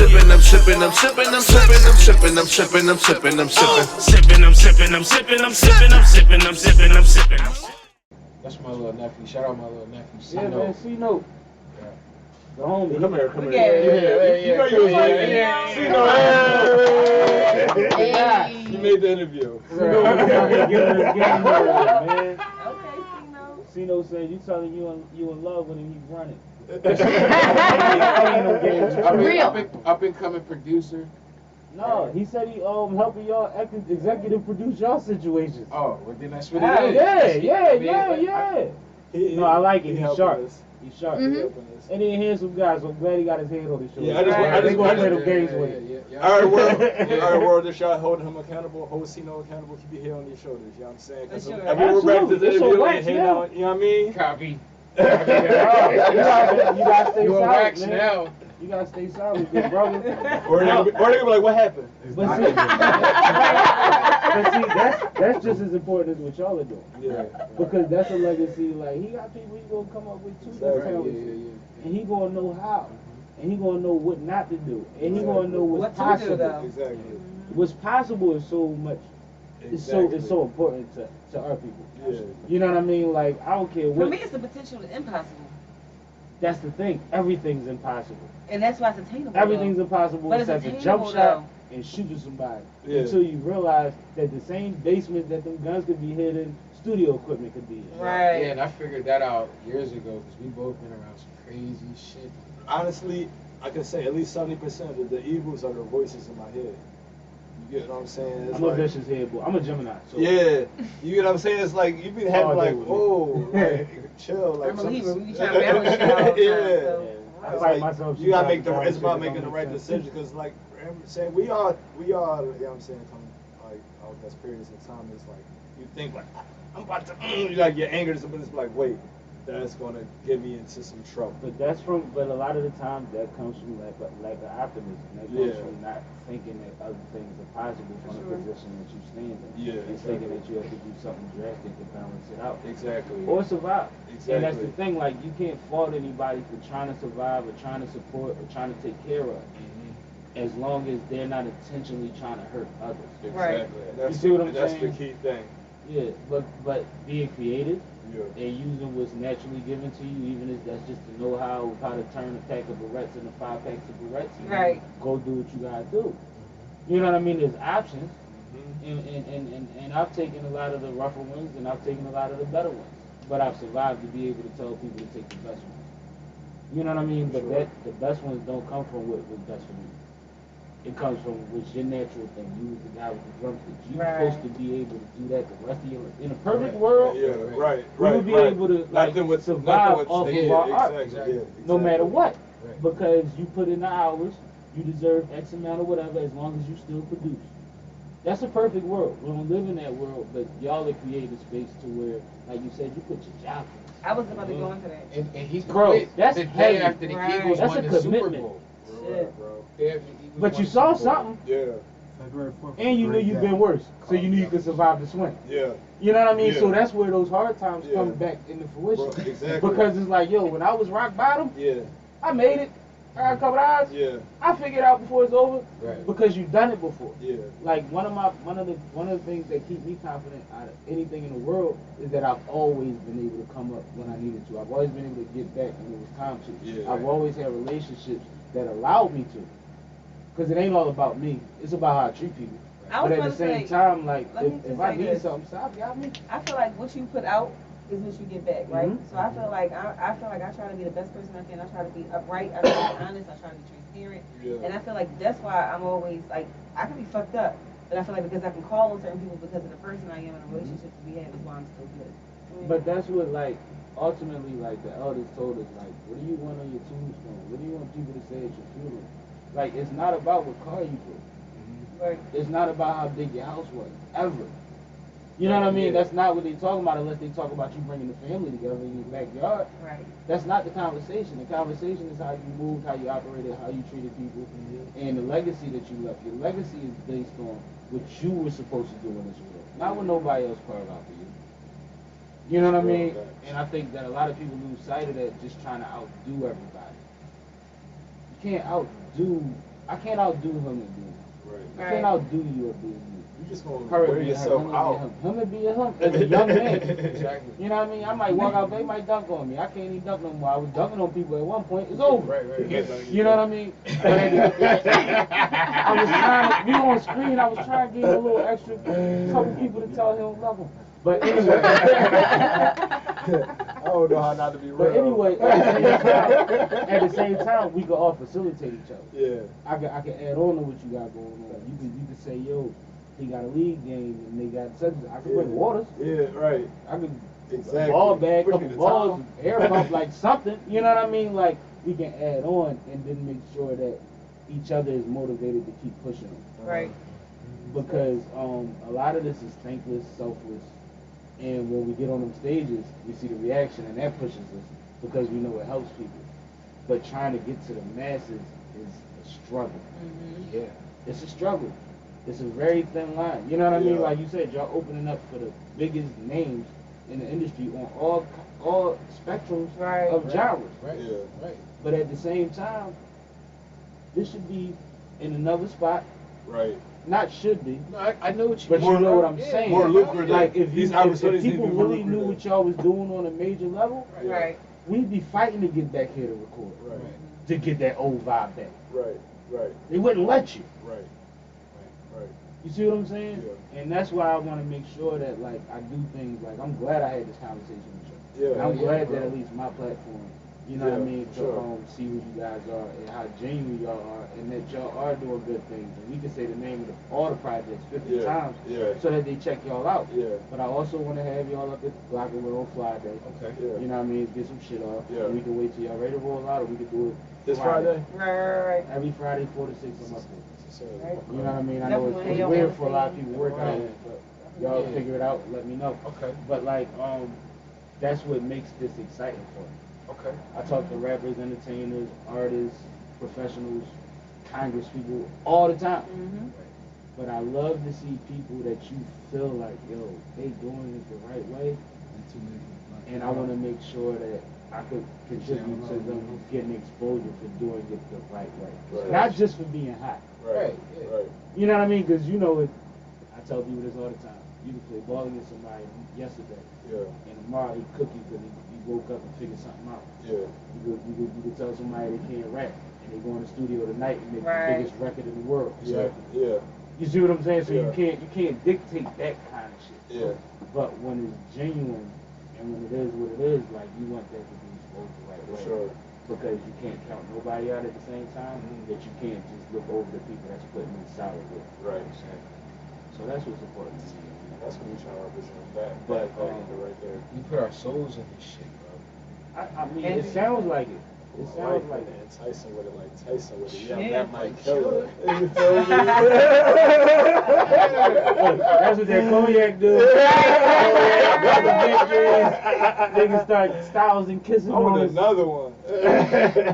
sippin', I'm sippin', I'm sippin', I'm sippin', I'm sippin', I'm sippin', I'm sippin', I'm sippin'. Sippin', I'm sippin', I'm sippin', I'm sippin', I'm sippin', I'm sippin', I'm sippin'. That's my little nephew. Shout out my little nephew. Yeah, man, C-Note. Yeah. The homie. Come here, come Yeah, here. you know you was Yeah. You made the interview. C-Note was trying to get in this game, man. Okay, C-Note. C-Note said you telling you in love when he's running. Up and coming producer. No, he said he helping y'all executive produce y'all situations. Oh, well then that's what it is. Yeah. No, I like it. He's sharp. Us. He's sharp. Mm-hmm. And he a handsome guy, so I'm glad he got his head on his shoulder. Yeah, I just want to them games with him. All right, world, this y'all holding him accountable, hold C-Note accountable, keep your head on your shoulders, you know what I'm saying? Because everyone we're back to this interview, and you know what I mean? Copy. You gotta stay You on solid, wax man. now. You gotta stay solid, big brother. Or they're gonna be like, what happened? But see, that's just as important as what y'all are doing. Yeah. Because that's a legacy. Like he got people he gonna come up with too. That's talented. And he gonna know how. And he gonna know what not to do. And he gonna know what's possible. Exactly. What's possible is so much. It's so important to our people. Yeah. You know what I mean? Like I don't care what. For me, it's the potential is impossible. That's the thing. Everything's impossible. And that's why it's attainable. Everything's impossible But it's except a attainable, jump shot and shooting somebody. Yeah. Until you realize that the same basement that them guns could be hid in, studio equipment could be in. Right. Yeah, and I figured that out years ago because we both been around some crazy shit. Honestly, I can say at least 70% of the evils are the voices in my head. You get what I'm saying? It's I'm a vicious head boy. I'm a Gemini. So. Yeah, you get what I'm saying? It's like you be having like, oh, like, chill, like I'm a Libra. We be trying to balance shit all the time. Yeah. So. I fight myself. You gotta make it's about making the right decision because, like I'm saying, we are, you know what I'm saying, come like out that periods of time. It's like you think like I'm about to, you like your anger, but it's like wait, that's gonna get me into some trouble. But but a lot of the time that comes from like an optimism. That comes from not thinking that other things are possible from the position that you stand in. Yeah, and thinking that you have to do something drastic to balance it out. Exactly. Or survive. Exactly. And that's the thing, like you can't fault anybody for trying to survive or trying to support or trying to take care of. As long as they're not intentionally trying to hurt others. Exactly. You see what I'm saying? That's the key thing. Yeah, but being creative Yeah. and using what's naturally given to you, even if that's just to know how to turn a pack of barrettes into 5 packs of barrettes. Right. Go do what you gotta do. You know what I mean? There's options. And I've taken a lot of the rougher ones and I've taken a lot of the better ones. But I've survived to be able to tell people to take the best ones. You know what I mean? But the best ones don't come from what was best for me. It comes from what's your natural thing. You was the guy with the drumsticks. You're supposed to be able to do that the rest of your life. In a perfect world, we would be able to survive off of our art, no matter what. Because you put in the hours, you deserve X amount or whatever, as long as you still produce. That's a perfect world. We don't live in that world, but y'all are creating a space to where, like you said, you put your job in. I was about to go into that. And he Bro, that's the heavy. day after the Eagles That's won a the Super commitment. Bowl. Shit. But you saw something. Yeah. February 4th. And you knew you'd been worse. So you knew you could survive the swing. Yeah. You know what I mean? Yeah. So that's where those hard times come back into fruition. Bro, exactly. Because it's like, yo, when I was rock bottom, Yeah. I made it. I got a couple of hours. Yeah. I figured it out before it's over. Right. Because you've done it before. Yeah. Like one of the things that keep me confident out of anything in the world is that I've always been able to come up when I needed to. I've always been able to get back when it was time to. Yeah. I've always had relationships that allowed me to. Because it ain't all about me. It's about how I treat people. But at the same time, like, if I need something, stop, got me. I feel like what you put out is what you get back, right? So I feel like I try to be the best person I can. I try to be upright. I try to be honest. I try to be transparent. Yeah. And I feel like that's why I'm always like I can be fucked up, but I feel like because I can call on certain people because of the person I am and the relationships we have is why I'm still good. But that's what, like, ultimately, like, the elders told us, like, what do you want on your tombstone? What do you want people to say at your funeral? Like, it's not about what car you drove. Right. It's not about how big your house was, ever. You know what I mean? That's not what they talking about unless they talk about you bringing the family together in your backyard. Right. That's not the conversation. The conversation is how you moved, how you operated, how you treated people, and the legacy that you left. Your legacy is based on what you were supposed to do in this world, not what nobody else carved out for you. You know what I mean? And I think that a lot of people lose sight of that just trying to outdo everybody. You can't outdo I can't outdo him and be him. Right. I can't outdo you or be you. You just gonna Her wear and be yourself him, out. him and be him as a young man. Exactly. You know what I mean? I might walk out, they might dunk on me. I can't even dunk no more. I was dunking on people at one point. It's over. Right. You know what I mean? I was trying to, we on screen, I was trying to give him a little extra couple people to tell him love him. But anyway. I don't know how not to be real. But anyway, at the same time, we could all facilitate each other. Yeah. I can add on to what you got going on. You can say, yo, he got a league game and they got such. I can bring waters. Yeah, right. I could Exactly. ball bag, Push couple me to balls, town. air pump, like something. You know what I mean? Like we can add on and then make sure that each other is motivated to keep pushing them. Right. Because a lot of this is thankless, selfless, and when we get on them stages, we see the reaction and that pushes us because we know it helps people. But trying to get to the masses is a struggle. Mm-hmm. Yeah. It's a struggle. It's a very thin line. You know what I mean? Yeah. Like you said, y'all opening up for the biggest names in the industry on all spectrums Right. of genres. Right. Yeah. Right. But at the same time, this should be in another spot. Right. Not should be, No, I know what you but mean. you know what I'm Yeah, saying. More lucrative. Like if These if opportunities need to people be more really knew lucrative. what y'all was doing on a major level, Right. we'd be fighting to get back here to record, Right. to get that old vibe back. Right. Right. They wouldn't let you. Right. Right. You see what I'm saying? Yeah. And that's why I want to make sure that like I do things like I'm glad I had this conversation with you. Yeah. And I'm Yeah, glad bro. that at least my platform, you know what I Yeah, mean, to sure. see who you guys are and how genuine y'all are and that y'all are doing good things. And we can say the name of all the projects 50 Yeah. times Yeah. so that they check y'all out. Yeah. But I also want to have y'all up at glocawearradiostation on Friday. Okay. Yeah. You know what I mean? Get some shit off. Yeah. We can wait till y'all ready to roll out or we can do it This Friday? Right. Every Friday 4 to 6 I'm up there. Right. You know what I mean? I know Definitely it's y'all weird wanna for a lot of see. people to work out, Right. but y'all Yeah. figure it out, let me know. Okay. But like, that's what makes this exciting for me. Okay. I talk to rappers, entertainers, artists, professionals, Congress people all the time. Mm-hmm. But I love to see people that you feel like, yo, they doing it the right way. And I want to make sure that I could contribute to them getting exposure for doing it the right way. Right. Not just for being hot. Right. Yeah. Right. You know what I mean? Because you know it. I tell people this all the time. You can play ball against somebody yesterday, Yeah. and tomorrow he cook you because he woke up and figured something out. Yeah. You could tell somebody they can't rap, and they go in the studio tonight and make Right. the biggest record in the world. Yeah. Yeah. You see what I'm saying? So Yeah. you can't dictate that kind of shit. Yeah. But when it's genuine and when it is what it is, like you want that to be exposed the right way. For sure. Because you can't count nobody out at the same time. That you can't just look over the people that's putting in solid work. Right. So that's what's important to me. That's what we trying to represent. That But, right there. We put our souls in this shit, bro. I mean, it sounds like it. It sounds like it. And Tyson with it, like Tyson with it. Yeah, Yeah. that might kill it. You feel me? That's what that cognac do. Niggas start styles and kissing I want on us. another one.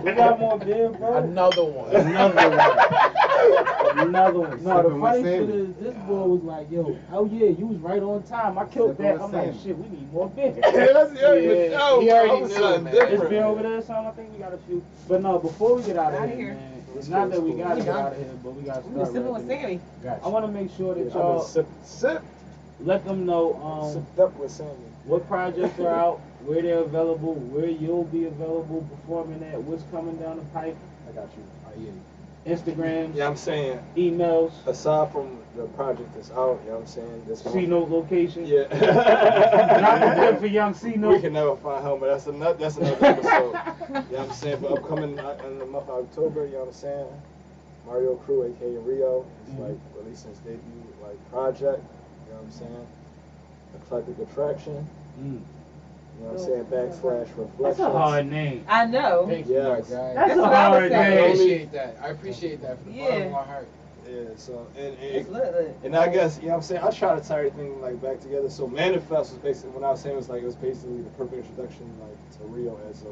We got more beer, bro. Another one. Another one. Another one. No, the Sippin' funny with shit Sammie. is, this boy was like, yo, oh yeah, you was right on time. I killed Sippin' that. with I'm like, Sammie. shit, we need more beer. Yeah, that's it. Yeah, Yo, he already I was knew, something man. different. It's beer over there, son. I think we got a few. But no, before we get out of Outta here, here. man, Let's it's go, not that we let's go. gotta get out of here, but we gotta We was start. sipping with wrapping it. Sammie. I want to make sure that I've y'all been sip let them know sipped up with Sammie. what projects are out, where they're available, where you'll be available performing at, what's coming down the pipe, I got you. Instagrams, Yeah, I'm saying, emails, aside from the project that's out, you know what I'm saying? This C note location. Yeah. Drop a plug for young C We note. can never find home, but that's another episode. You know what I'm saying? But upcoming in the month of October, you know what I'm saying? Mario Crew, aka Rio, is like releasing his debut project. You know what I'm saying? Eclectic Attraction. You know what I'm saying? /reflection. That's a hard name. I know. Thank you, my Yes. guy. That's a what I hard was I saying. name. appreciate that. I appreciate that from the bottom of my heart. Yeah, so It's lit. and I guess, you know what I'm saying, I try to tie everything like back together. So Manifest was basically, when I was saying, it was basically the perfect introduction to Rio as a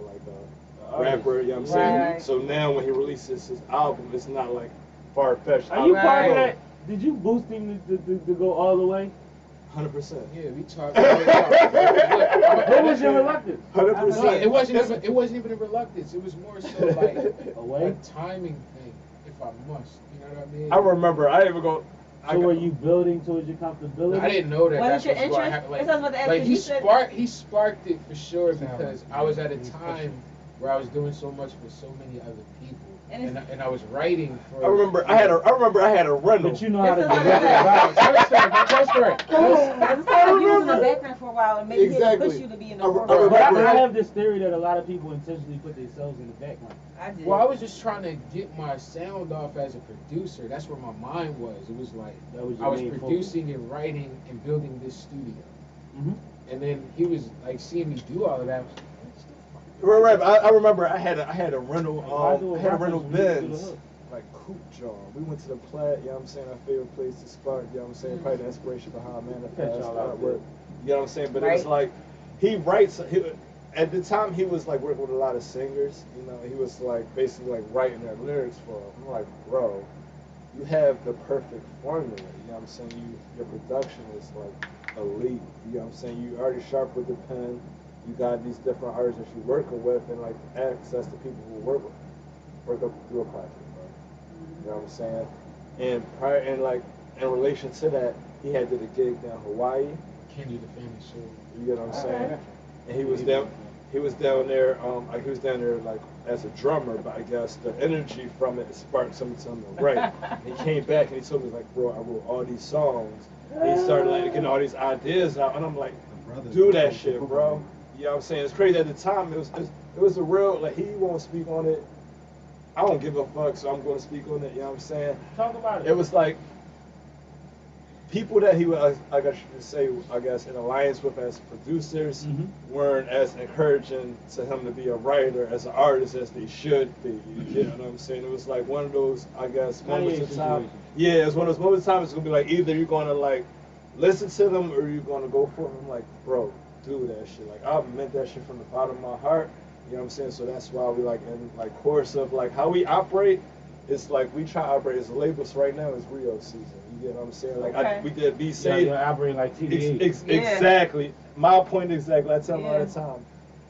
rapper, you know what I'm saying? Right. So now when he releases his album, it's not like far-fetched. Are you part of Right. that? Did you boost him to go all the way? 100%. Yeah, we talked. What What was your reluctance? 100%. It wasn't even a reluctance. It was more so like A way? a timing thing. If if I must. You know what I mean? I remember. I even go. So were you building towards your comfortability? I didn't know that. Was That's it your what's going to interest? happen. Like, That's what I was about to ask like you. he sparked it for sure because I was at a time where I was doing so much for so many other people, and I was writing for. I remember I had a rental. But you know how to It's a- direct it. Tell story. Because it's kind of you was in the background for a while and maybe it Exactly. push you to be in the I forefront. But remember- I have this theory that a lot of people intentionally put themselves in the background. I did. Well, I was just trying to get my sound off as a producer. That's where my mind was. It was like That was your I was main producing and writing and building this studio. Mhm. And then he was like seeing me do all of that. Right. I remember I had a rental. Why do I had a reference rental when you do the Benz, hook? like coupe John. We went to the Plaid. You know what I'm saying? Our favorite place to spark. You know what I'm saying? Probably the inspiration behind Manifest y'all out artwork. You know what I'm saying? But it was Right. like he writes. At the time, he was like working with a lot of singers. You know, he was like basically like writing their lyrics for them. I'm like, bro, you have the perfect formula. You know what I'm saying? Your production is like elite. You know what I'm saying? You already sharp with the pen. You got these different artists that you're working with, and like access to people who work up through a project, bro. You know what I'm saying? And prior, and like in relation to that, he had did a gig down Hawaii. Can't do the family soul. You know what I'm saying? And he was down. He was down there. Like he was down there like as a drummer, but I guess the energy from it sparked something to right. And he came back and he told me like, bro, I wrote all these songs. And he started like getting all these ideas out, and I'm like, do that shit, bro. You know what I'm saying? It's crazy at the time. It was a real like he won't speak on it. I don't give a fuck, so I'm going to speak on it. You know what I'm saying? Talk about it. It was like people that he was, I guess you could say, I guess, in alliance with as producers weren't as encouraging to him to be a writer as an artist as they should be. You know what I'm saying? It was like one of those, I guess, moments of time. Yeah, it's one of those moments of time. It's gonna be like either you're gonna like listen to them or you're gonna go for them. I'm like, bro, do that shit. Like I meant that shit from the bottom of my heart. You know what I'm saying? So that's why we like in like course of like how we operate. It's like we try to operate as labels right now. It's Rio season. You get what I'm saying? Like we did Be Safe. You're operating like TDA. Exactly. My point exactly. I tell them all the time.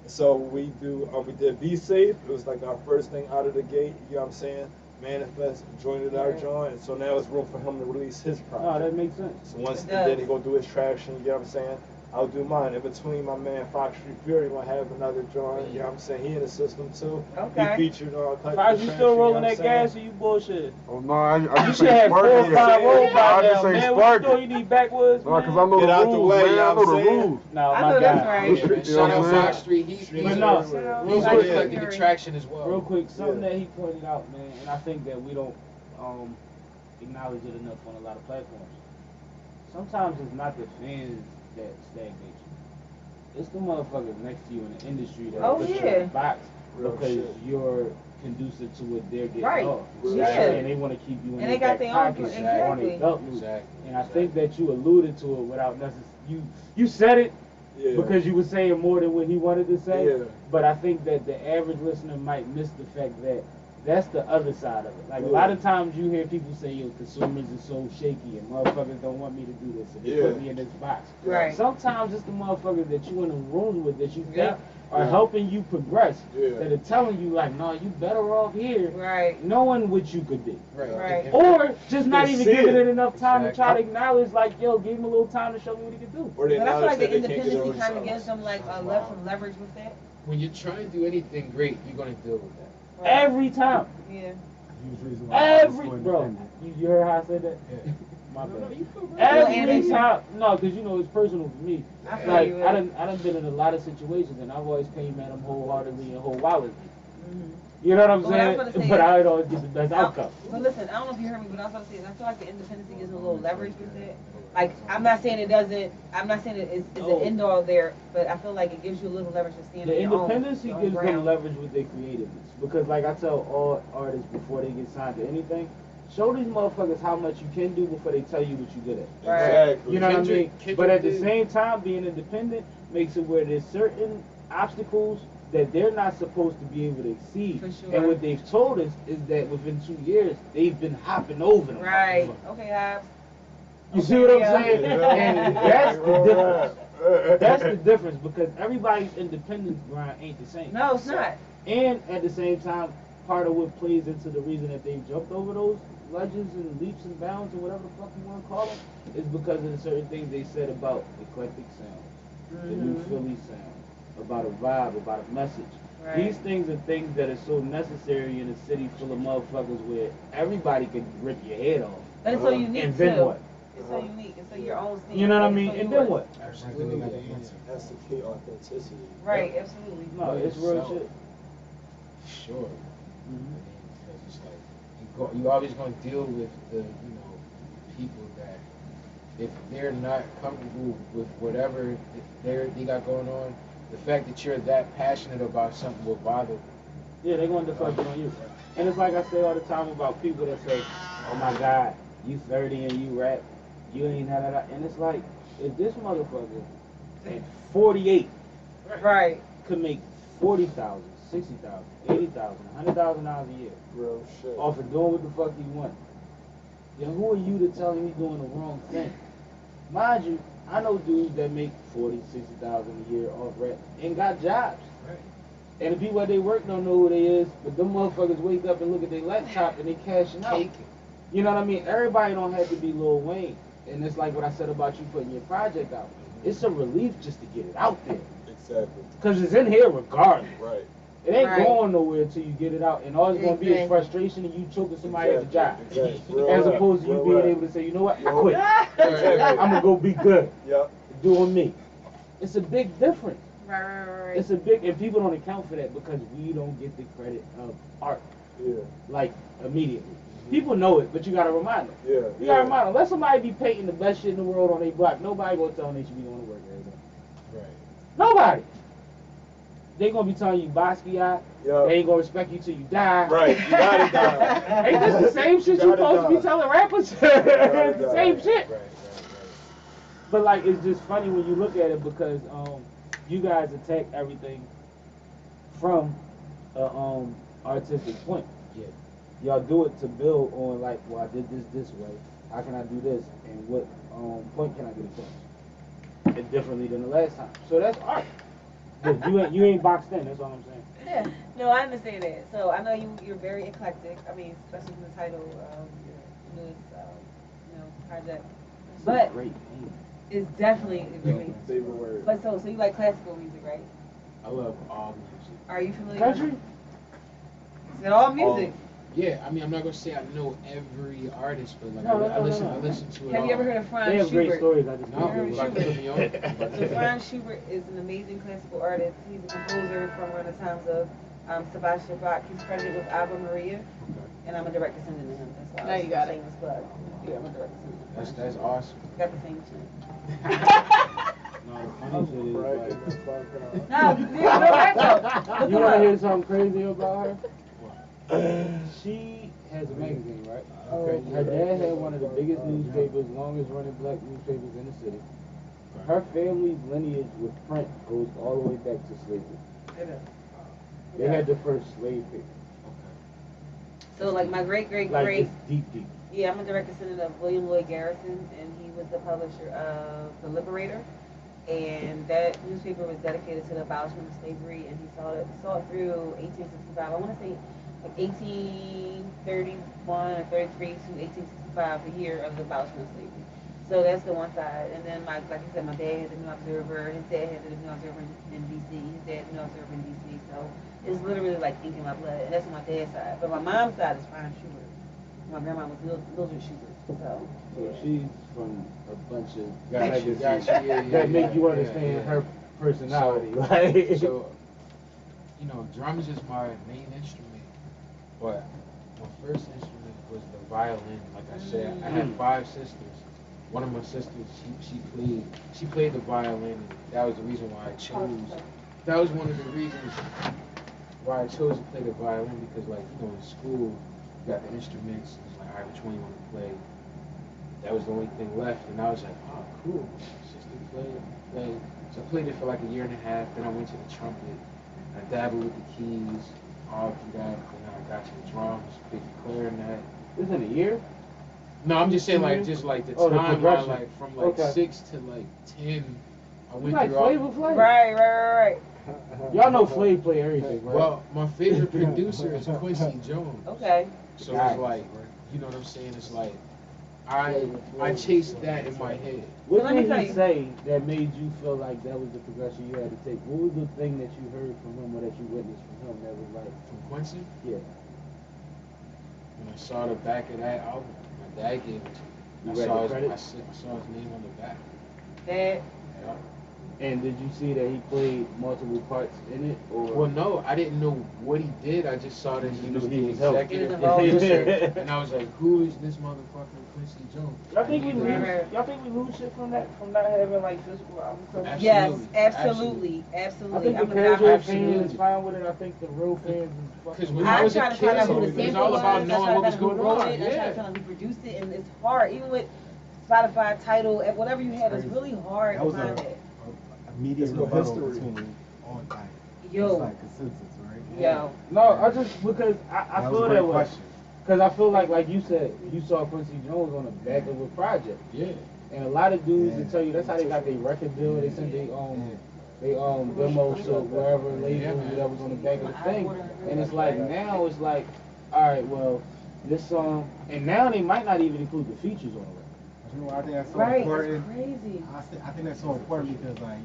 So we did Be Safe. It was like our first thing out of the gate. You know what I'm saying? Manifest joined our joint, and so now it's room for him to release his project. Oh, that makes sense. So once then he gonna do his traction. You know what I'm saying? I'll do mine. In between, my man Fox Street Fury gonna have another joint. You know what I'm saying? He in the system too. Okay. He featured on. Fox, you still rolling that gas or you bullshit? Oh no, I You just should say have 4 or sparking. 5 rolls by I now, just say man. What you sparking. doing? You need backwoods, No, man? because I know Get the out the rules, way, man. you know I know what the I'm saying? rules. No, I my know God. that's right. You Shout know out what I'm Fox saying? Street. He's But no, he's real reflecting the traction as well. Real quick, something that he pointed out, man, and I think that we don't acknowledge it enough on a lot of platforms. Sometimes it's not the fans that stagnate you. It's the motherfuckers next to you in the industry that put you in a box because you're conducive to what they're getting off. And they want to keep you in And their they got back their own pocket exactly. on their belt loop. Exactly. And I think that you alluded to it without necessarily, you said it because you were saying more than what he wanted to say. Yeah. But I think that the average listener might miss the fact that that's the other side of it. Like a lot of times you hear people say, yo, consumers are so shaky and motherfuckers don't want me to do this and they put me in this box. Right. Sometimes it's the motherfuckers that you in the rooms with that you think are helping you progress that are telling you like, no, you better off here, knowing what you could do. Right. Or just not They even see giving it. it enough time to try to acknowledge like, yo, give him a little time to show me what he can do. Or they But I feel like the acknowledge that they can't get independency over kind of something. gives them like some leverage with that. When you're trying to do anything great, you're gonna deal with that. Every time. Yeah. Bro, you heard how I said that? Yeah. My bad. No, you feel right. Every time, no, because you know it's personal for me. I feel Like you, I done been in a lot of situations, and I've always came at them wholeheartedly and wholeheartedly. You know what I'm But what I was saying? gonna say But is- I would always get the best outcome. But listen, I don't know if you heard me, but I was about to say, I feel like the independency gives a little leverage with it. Like, I'm not saying it doesn't, I'm not saying it's an end all there, but I feel like it gives you a little leverage to stand The on your own. independency your own gives them ground. leverage with their creativeness. Because like I tell all artists before they get signed to anything, show these motherfuckers how much you can do before they tell you what you're good at. Right. Exactly. You know what I mean? Kendrick But at the did. same time, being independent makes it where there's certain obstacles that they're not supposed to be able to exceed. For sure. And what they've told us is that within 2 years, they've been hopping over them. Right. Okay, Hobbs. You see what I'm Yeah. saying? And that's the difference. That's the difference because everybody's independence grind ain't the same. No, it's not. And at the same time, part of what plays into the reason that they've jumped over those legends and leaps and bounds or whatever the fuck you want to call them is because of the certain things they said about eclectic sounds, the new Philly sound, about a vibe, about a message. Right. These things are things that are so necessary in a city full of motherfuckers where everybody can rip your head off. But it's so unique And then too. what? It's so unique. It's so your own thing. You know what I Like, mean? it's so And then yours. what? Absolutely. That's the key, authenticity. Right, absolutely. No, it's real Yourself. shit. Sure. Because it's like you always going to deal with the people that if they're not comfortable with whatever they got going on, the fact that you're that passionate about something will bother them. Yeah, they're going to deflect it on you. And it's like I say all the time about people that say, oh my God, you 30 and you rap, you ain't that. And it's like, if this motherfucker at 48 Right. could make 40,000, 60,000, 80,000, $100,000 a year Real shit. off of doing what the fuck he want, then who are you to tell him he's doing the wrong thing? Mind you, I know dudes that make 40, 60,000 a year off rap and got jobs. Right. And the people that they work don't know who they is, but them motherfuckers wake up and look at their laptop and they cashing out. Taking. You know what I mean? Everybody don't have to be Lil Wayne. And it's like what I said about you putting your project out. It's a relief just to get it out there. Exactly. Because it's in here regardless. Right. It ain't Right. going nowhere until you get it out. And all it's going to be is Exactly. frustration and you choking somebody at the job. Exactly. As opposed to you being able to say, you know what? I quit. Exactly. I'm going to go be good. Yep. Doing me. It's a big difference. Right. It's a big, and people don't account for that because we don't get the credit of art, Yeah. like, immediately. People know it, but you gotta remind them. Yeah. You gotta remind them. Let somebody be painting the best shit in the world on their block. Nobody gonna tell them they should be going to work every day. Right. Nobody. They gonna be telling you Basquiat. Yeah. They ain't gonna respect you till you die. Right. You gotta die. Ain't this the same shit you gotta supposed to be die. telling rappers? It's gotta the die. same shit. Right. But like, it's just funny when you look at it because you guys attack everything from artistic point. Yeah. Y'all do it to build on like, well, I did this way. How can I do this? And what point can I get across? It's differently than the last time. So that's art. But you ain't boxed in. That's all I'm saying. Yeah. No, I understand that. So I know you're very eclectic. I mean, especially from the title of your newest project. But Great name. it's definitely a great. Favorite word. But so you like classical music, right? I love all music. Are you familiar? Country? Is it all music? Yeah, I mean, I'm not gonna say I know every artist, but like No, I listen no. to it. Have you ever all. heard of They Franz have great Schubert? stories. I just No, can't Franz get like it. put me on. So Franz Schubert is an amazing classical artist. He's a composer from around the times of Sebastian Bach. He's credited with Ave Maria, and I'm a direct descendant of him. That's why Now you got it. shameless plug. Yeah, I'm a direct descendant. That's awesome. Got the same chin. No, the funny shit is like, No, you're right though. you wanna hear something crazy about her? She has a magazine, right? Okay. Her dad had one of the biggest newspapers, longest running black newspapers in the city. Her family's lineage with print goes all the way back to slavery. They had the first slave paper. So like my great great Like great. it's deep. Yeah, I'm a direct descendant of William Lloyd Garrison, and he was the publisher of The Liberator. And that newspaper was dedicated to the abolishment of slavery, and he saw it through 1865. I want to say like 1831 or 33 to 1865, the year of the abolishment of slavery. So that's the one side. And then, like I said, my dad had the New Observer. His dad had the New Observer in D.C. His dad had the New Observer in D.C. So it's literally like ink in my blood. And that's on my dad's side. But my mom's side is Franz Schubert. My grandma was Mildred Schubert. So she's from a bunch of Gotcha, legacies yeah, that make you understand her personality. So, you know, drums is my main instrument, but my first instrument was the violin. Like I said, I had 5 sisters. One of my sisters, she played the violin, and that was the reason why I chose. That was one of the reasons why I chose to play the violin, because like, you know, in school, you got the instruments, and it's like, all right, which one you want to play? That was the only thing left, and I was like, oh, cool. Sister play. So I played it for like a year and a half, then I went to the trumpet. I dabbled with the keys, all through that, and then I got to the drums, big clarinet. This in a year? No, I'm just saying like, just like the Oh, the timeline, progression. like from like Okay. 6 to like 10, I went Like through all. Flavor Flav. right. Y'all know Flav play everything, right? Well, my favorite producer is Quincy Jones. Okay. So it's like, you know what I'm saying? It's like, I chased that in my head. What Let me did tell he you. say that made you feel like that was the progression you had to take? What was the thing that you heard from him or that you witnessed from him that was like, From Quincy, yeah, when I saw the back of that album, my dad gave it to me. You I read saw, the credits? I saw his name on the back. That. Yeah. and did you see that he played multiple parts in it? Or Well, no, I didn't know what he did. I just saw that he was He the was helping. executive He was involved. producer, and I was like, "Who is this motherfucker, Quincy Jones?" Y'all think we I need lose? to- Y'all think we lose shit from that? From not having like physical album covers? Yes, Absolutely. absolutely, I absolutely. think the I'm a casual diehard Absolutely. fan is fine with it. I think the real fans is Because fucking. when I was a try to find out kid, who the it was sample all was. about I knowing try to what was find out who going wrote on. it. I try to Yeah. find out who produced it, and it's hard. Even with Spotify title, and whatever you have, it's really hard That to was find a it. immediate no rebuttal history. between all like Yo. it's like consensus, right? Yo. No, I just because I That was feel a that great way. question. Because I feel like you said, you saw Quincy Jones on the back of a project, Yeah. and a lot of dudes Yeah. will tell you that's how they got their record deal. They sent they demo to wherever label that was on the back of the thing, and it's like now it's like, all right, well, this song, and now they might not even include the features on it. You know, I think that's so Right, important. it's crazy. I think that's so important because like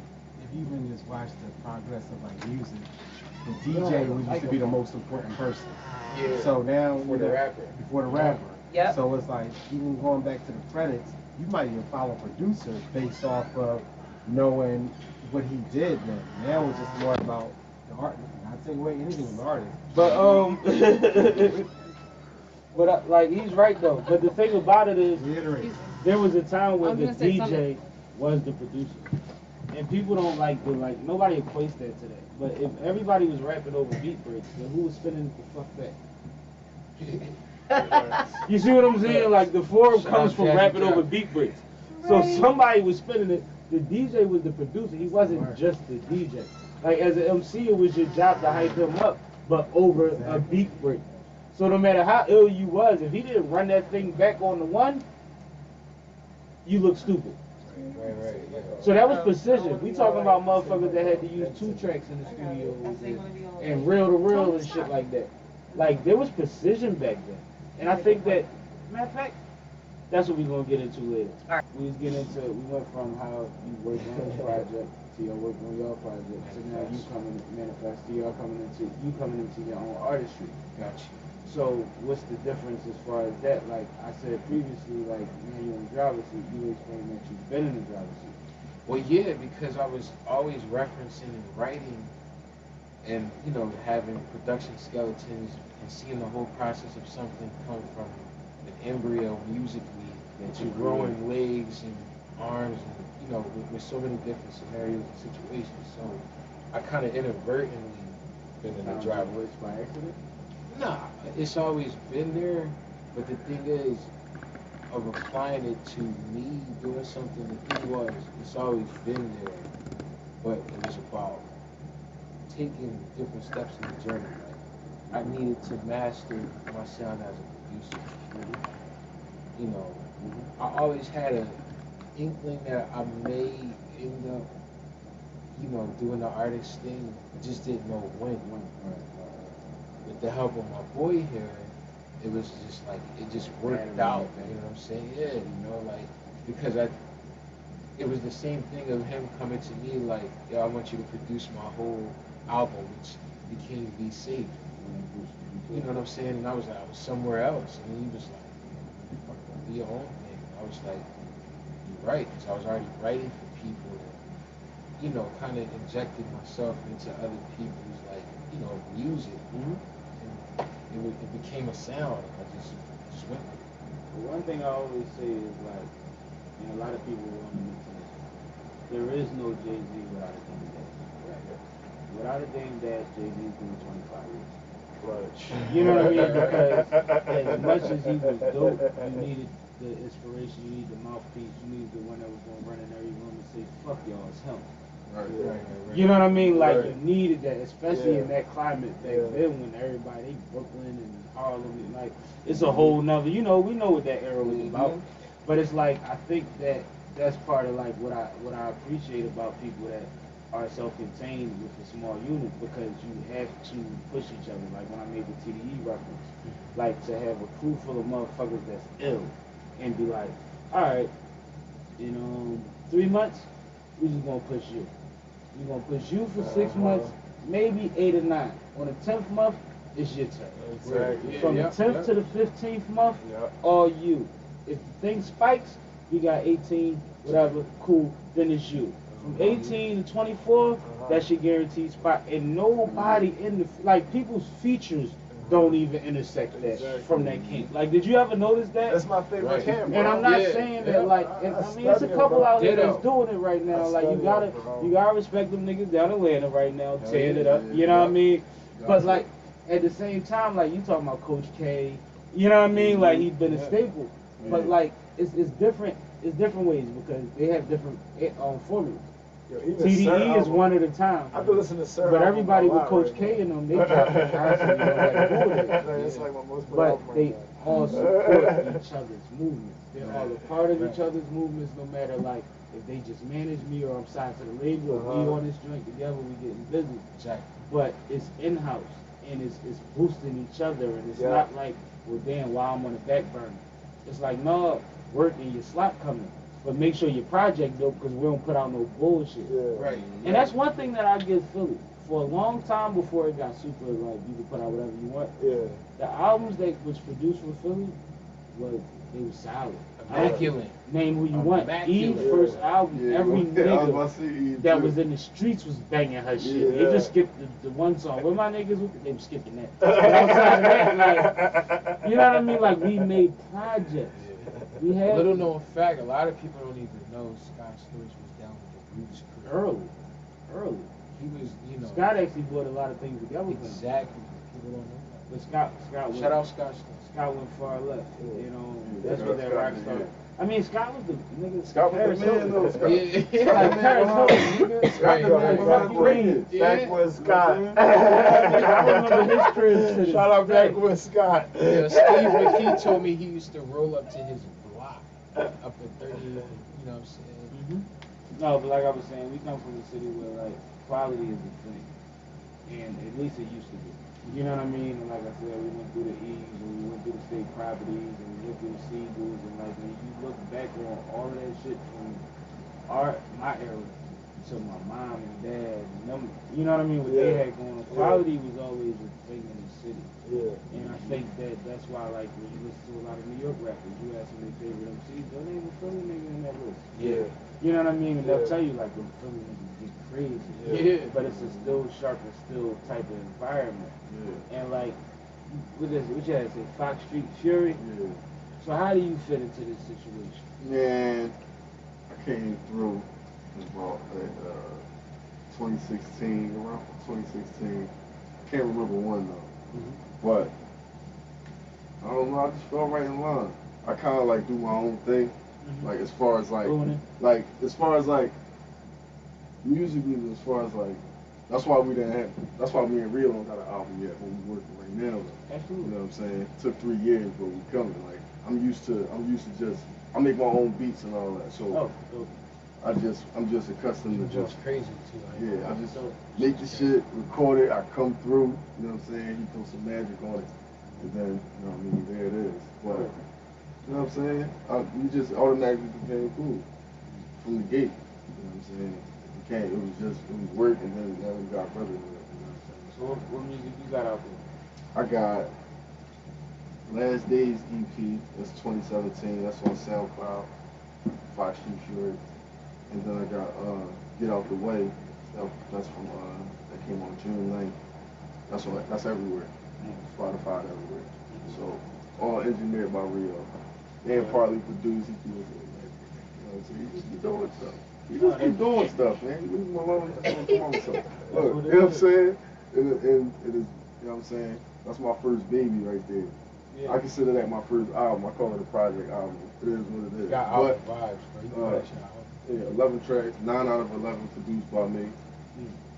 if you even just watch the progress of like music, the DJ was used to be the most important person. Yeah. So now For the rapper. before the rapper. Yep. So it's like even going back to the credits, you might even follow producer based off of knowing what he did. Now it's just more about the art. Not take away anything from the artist. But but like he's right though. But the thing about it is, Reiterate. there was a time I where was the gonna say DJ something. was the producer, and people don't like nobody equates that to that. But if everybody was rapping over beat breaks, then who was spinning the fuck back? You see what I'm saying? Like the forum Shout comes out from Jazzy rapping Jeff. over beat breaks. So somebody was spinning it. The DJ was the producer. He wasn't just the DJ. Like as an MC, it was your job to hype him up, but over a beat break. So no matter how ill you was, if he didn't run that thing back on the one, you look stupid. Right. Yeah. So that was precision. We talking about motherfuckers that had to use 2 tracks in the studio and reel to reel and shit like that. Like there was precision back then. And I think that, matter of fact, that's what we're gonna get into later. We went from how you work on this project to your work on your project to now you coming manifest to y'all coming into your own artistry. Gotcha. So what's the difference as far as that? Like I said previously, like now you're in the driver's seat, you explained that you've been in the driver's seat. Well, yeah, because I was always referencing and writing and, you know, having production skeletons and seeing the whole process of something come from an embryo musically to growing legs and arms and, you know, with so many different scenarios and situations. So I kind of inadvertently been in the driver's It's by accident? Nah, it's always been there, but the thing is, of applying it to me doing something, the thing was, it's always been there, but it was about taking different steps in the journey. Like, I needed to master my sound as a producer. You know, I always had an inkling that I may end up, you know, doing the artist thing, I just didn't know when. With the help of my boy here, it was just like, it just worked out, you know what I'm saying? Yeah, you know, like, because it was the same thing of him coming to me like, yo, I want you to produce my whole album, which became Be Safe. You know what I'm saying? And I was somewhere else, and he was like, do your own thing. And I was like, you're right, because I was already writing for people, and, you know, kind of injected myself into other people's, like, you know, music. It became a sound. I just went with it. One thing I always say is like, and a lot of people want to mix this. There is no Jay-Z without a Dame Dash. Right. Without a Dame Dash, Jay-Z's doing 25 years. Right. You know what I mean? Because as much as he was dope, you needed the inspiration, you needed the mouthpiece, you needed the one that was going to run in every room and say, fuck y'all, it's him. Right. You know what I mean? Like, Right. you needed that, especially in Yeah. that climate back Yeah. then when everybody, they Brooklyn and Harlem, and like, it's a whole nother, you know, we know what that era was about. But it's like, I think that that's part of like what I appreciate about people that are self-contained with a small unit because you have to push each other. Like when I made the TDE reference, like to have a crew full of motherfuckers that's ill and be like, all right, 3 months, we just gonna push you. We're gonna push you for 6 months, maybe 8 or 9. On the 10th month, it's your turn. Exactly. From the 10th to the 15th month, all you. If the thing spikes, you got 18, whatever, cool, then it's you. From 18 to 24, that's your guaranteed spot. And nobody in the, like, people's features don't even intersect that from that kink. Like, did you ever notice that? That's my favorite camp, bro. And I'm not saying that, like, and, I mean, it's a couple out there that's doing it right now. Like, you gotta respect them niggas down in Atlanta right now, tearing it up. You know what I mean? But, like, at the same time, like, you talking about Coach K, you know what I mean? Like, he's been a staple. But, like, it's different. It's different ways because they have different formulas. TDE is one at a time. I've been listening to Sir. But everybody with Coach K in them, they drop it constantly. No matter who it is. It's like my most But they all support each other's movements. They're all a part of each other's movements, no matter like if they just manage me or I'm signed to the label or we on this joint together, we getting busy. Exactly. But it's in-house and it's boosting each other and it's not like, well damn, while I'm on the back burner. It's like, no, work and your slot coming. But make sure your project dope because we don't put out no bullshit. Right. And that's one thing that I give Philly. For a long time before it got super like you can put out whatever you want. The albums that was produced for Philly was solid. Immaculate. Name who you want. Eve's first album, every nigga that was in the streets was banging her shit. They just skipped the one song. Where my niggas they were skipping that. But outside of that, like you know what I mean? Like we made projects. We had little known fact, a lot of people don't even know Scott Storch was down with the Roots crew. Early. He was, Scott actually brought a lot of things together. Exactly. People don't know that. But Scott Shout out Scott Storch. Scott went far left. That's what that rock started. I mean, Scott was the nigga. Scott was the man, though. Scott. Like Paris Hilton, nigga. Scott the man, Fucking Backwoods Scott. I remember his crib to this Shout out day. Backwoods Scott. Yeah, Steve McKee told me he used to roll up to his block up at 30, you know what I'm saying? No, but like I was saying, we come from a city where like quality is a thing, and at least it used to be. You know what I mean? And like I said, we went through the E's and we went through the state properties and we went through the Seagulls and like when you look back on all of that shit from my era to my mom and dad and them, you know what I mean? What they had going on, quality was always a thing in the city. And I think that's why like when you listen to a lot of New York rappers, you ask them their favorite MCs, there ain't a Philly nigga in that list. You know what I mean? And they'll tell you like the Philly niggas get crazy. But it's a still sharp and still type of environment. And like, what you had to say, Fox Street Fury? So how do you fit into this situation? Man, I came through about 2016, around 2016. I can't remember when though. But, I don't know, I just fell right in line. I kind of like do my own thing. Like as far as like musically, as far as like, that's why me and Rio don't got an album yet, but we working right now. Absolutely. You know what I'm saying? It took 3 years, but we coming. Like I'm used to just, I make my own beats and all that. So I'm just accustomed to just crazy too. Yeah, I just make the shit, record it, I come through. You know what I'm saying? He throw some magic on it, and then you know what I mean, there it is. But you know what I'm saying? You just automatically became cool from the gate. You know what I'm saying? It was work, and then we got brother with it. You know what I'm saying? So what music you got out there? I got Last Days EP. That's 2017. That's on SoundCloud. Fox Street Fury. And then I got Get Out the Way. That's from that came on June 9th. That's everywhere. Spotify everywhere. So all engineered by Rio. And partly produced. He do it. You know, so he just be doing stuff. He just keep doing stuff, man. Leave him alone. Just come on with something. Look, you know what I'm saying? And it is, you know what I'm saying? That's my first baby right there. I consider that my first album. I call it a project album. It is what it is. Got album vibes, bro. You Yeah, 11 tracks, 9 out of 11 produced by me.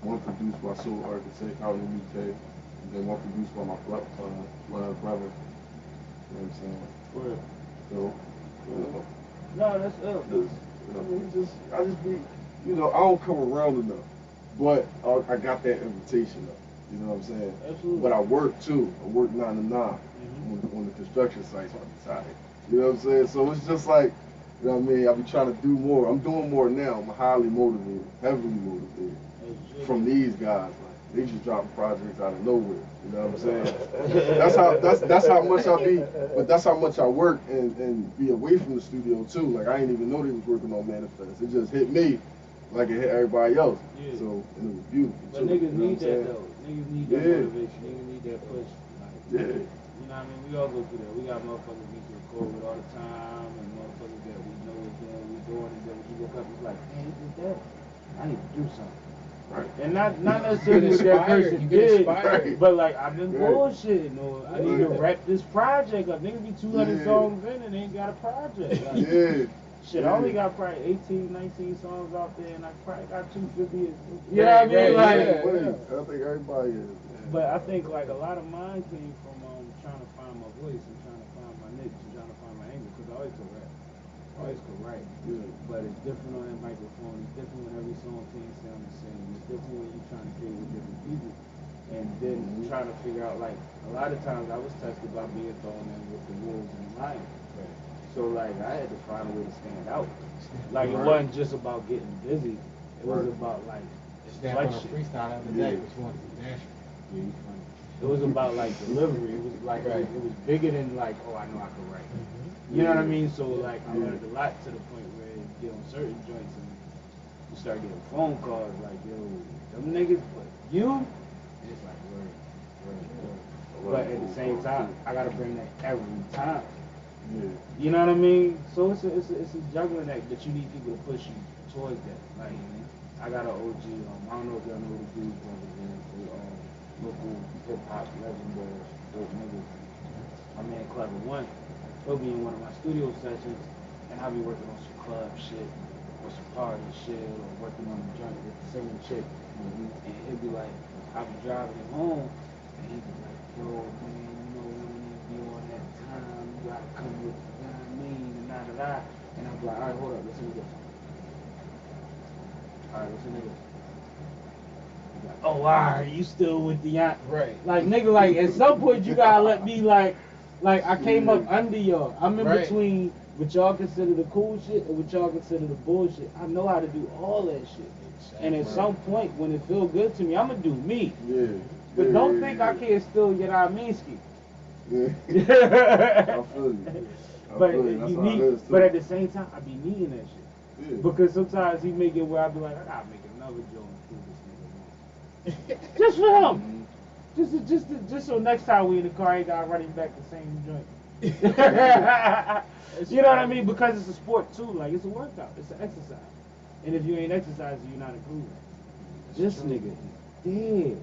1 produced by Soul Architect out in the UK. And then 1 produced by my brother. You know what I'm saying? So, No, that's ill. I mean, I just be, you know, I don't come around enough. But I got that invitation though. You know what I'm saying? Absolutely. But I work too. I work 9 to 9 on the construction sites on the side. You know what I'm saying? So it's just like, you know what I mean? I be trying to do more. I'm doing more now. I'm highly motivated, heavily motivated from these guys. Like they just dropping projects out of nowhere. You know what I'm saying? that's how much I be. But that's how much I work and be away from the studio too. Like I didn't even know they was working on Manifest. It just hit me like it hit everybody else. Yeah. So and it was beautiful. But too, niggas you know need what I'm that saying? though. Niggas need that motivation. Niggas need that push. Like, Yeah. You know what I mean? We all go through that. We got motherfuckers we can record with all the time and motherfuckers that we know is doing, and then when you look up, it's like, man, he did that. I need to do something. Right. And not necessarily what that person you get did, inspired. but like I've been Right. bullshitting or I need to wrap this project up. Niggas be 200 Yeah. songs in and they ain't got a project. Like, Yeah. shit, I only got probably 18, 19 songs out there and I probably got 250. You know what I mean? Right, Like, I think everybody is. but I think like a lot of mine came from trying to find my voice and trying to find my niche and trying to find my angle because I always could rap. I always could write. Yeah. But it's different on that microphone. It's different when every song can't sound the same. It's different when you're trying to create with different people. And then trying to figure out like a lot of times I was tested by being thrown in with the wolves and the lions. So like I had to find a way to stand out. Like it wasn't just about getting busy. It was about like Stand on a inflection. freestyle the other day, but you wanted to be natural. Yeah, you funny. It was about like delivery. It was like it was bigger than like, oh, I know I can write. You know what I mean? So like I learned a lot to the point where you get on certain joints and you start getting phone calls like, yo, them niggas, but you, and it's like word. But at the same time, I gotta bring that every time. Yeah. You know what I mean? So it's a juggling act, but you need people to push you towards that. Like I got an OG. I don't know if y'all know the Blues Brothers, man. They local hip hop legendary dope niggas. My man Clever One. He'll be in one of my studio sessions, and I'll be working on some club shit or some party shit or working on a joint with the singing chick. And he'll be like, I'll be driving him home, and he'll be like, yo, man, you know when you need to be on that time, you gotta come with, you know what I mean, and da. And I'll be like, all right, hold up, listen to this. All right, listen to this. Like, oh, all right, you still with the aunt. Right. Like, nigga, like, at some point, you gotta let me, like I came up under y'all. I'm in between what y'all consider the cool shit and what y'all consider the bullshit. I know how to do all that shit. And at some point, when it feel good to me, I'm gonna do me. Yeah. But don't think I can't still get out Minsky. Yeah. I feel you. But you need, but at the same time, I be needing that shit. Yeah. Because sometimes he make it where I be like, I gotta make another joke and prove this nigga wrong. Just for him. Just so next time we in the car, I ain't gotta run him back the same joint. You know what I mean? Because it's a sport too. Like it's a workout. It's an exercise. And if you ain't exercising, you're not improving. This nigga is dead.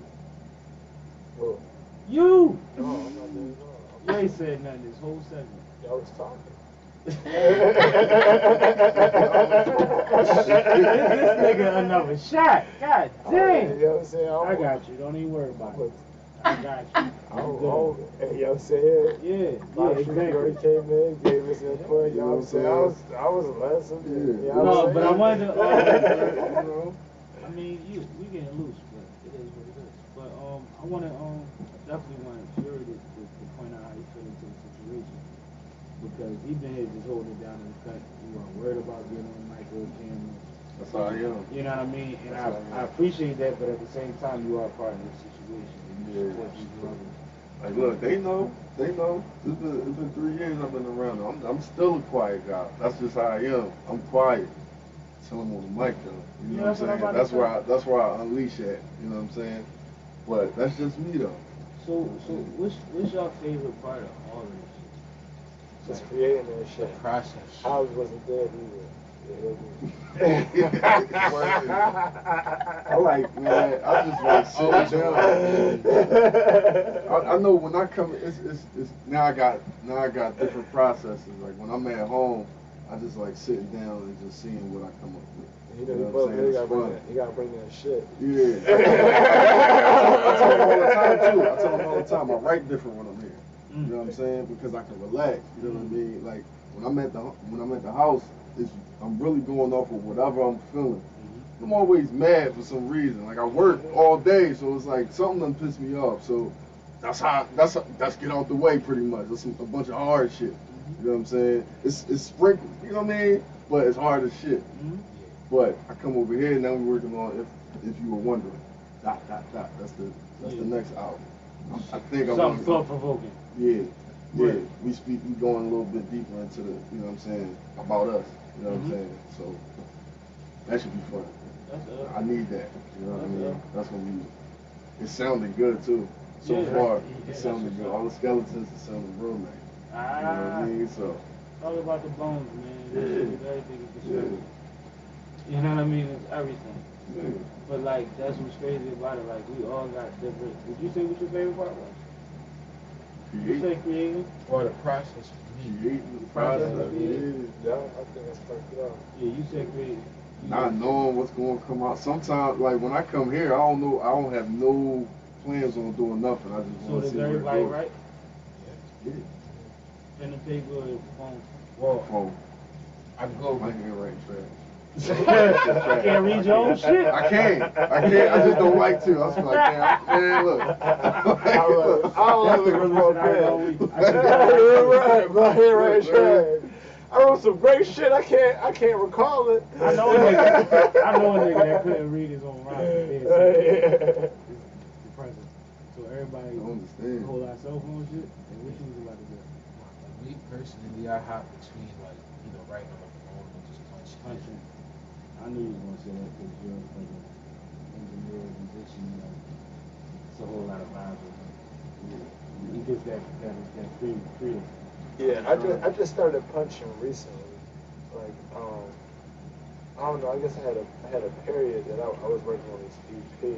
Well, You! no, I'm not doing it. You ain't said nothing this whole segment. Y'all was talking. This nigga another shot. God You damn. know what I'm saying? I got you. Don't even worry about it. I got you. You know what I'm saying? Yeah, exactly. Came in, gave us input, you know what I'm saying? I was a lesson. You know what No, I'm but I saying? wanted to, I mean, we getting loose, but it is what it is. But I want to definitely want Fury to point out how he fit into the situation because he been here just holding it down in the cut. You weren't worried about getting on the micro camera. That's how I am. You know what I mean? And I appreciate that, but at the same time, you are part of the situation. And you support these brothers. Like, look, they know. It's been 3 years I've been around. I'm still a quiet guy. That's just how I am. I'm quiet. Till I'm on the mic, though. You know what I'm saying? That's where I unleash at. You know what I'm saying? But that's just me, though. So what's your favorite part of all of this shit? Just creating that shit. The process. Hobbs wasn't dead either. I like, man, I just like sitting down. I know when I come, it's now I got different processes. Like when I'm at home, I just like sitting down and just seeing what I come up with. You know what I'm saying? You gotta bring that shit. Yeah. I tell them all the time too. I tell them all the time. I write different when I'm here. You know what I'm saying? Because I can relax. You know what I mean? Like when I'm at the house, I'm really going off of whatever I'm feeling. You I'm always mad for some reason. Like I work all day, so it's like something done piss me off. So that's get out the way pretty much. That's a bunch of hard shit. You know what I'm saying? It's sprinkled. You know what I mean? But it's hard as shit. But I come over here now we're working on if you were wondering. That's the next album. I think I'm something thought provoking. Yeah. We going a little bit deeper into the, you know what I'm saying, about us. You know what I'm saying? So that should be fun. I need that. You know what I mean? That's gonna be. It's sounding good too. So far, it's sounding good. All the skeletons are sounding real nice. You know what I mean? So. All about the bones, man. Everything is constructed. You know what I mean? It's everything. But like, that's what's crazy about it. Like, we all got different. Did you say what your favorite part was? You say creating? Or the process for me. Creating the process. Yeah, I think I started it out. Yeah, you said creating. Not knowing what's going to come out. Sometimes, like when I come here, I don't know. I don't have no plans on doing nothing. I just want to see where it everybody goes. right? Yeah. Pen and paper or phone? Well, Phone. I go My with handwriting trash. I can't read your own shit. I can't. I just don't like to. I was like, man, look. I don't like the remote pen. Right, my handwriting trash. I wrote some great shit. I can't recall it. I know a nigga that couldn't read his own writing. It's depressing. So everybody I understand. hold our cell phone shit. And what you was about to do? me personally, I hop between like, writing on the phone and just punching. I knew you was gonna say that because you're like an engineer, musician, it's a whole lot of vibes with him. He gets that freedom. Yeah, I just started punching recently. Like, I don't know. I guess I had a period that I was working on this EP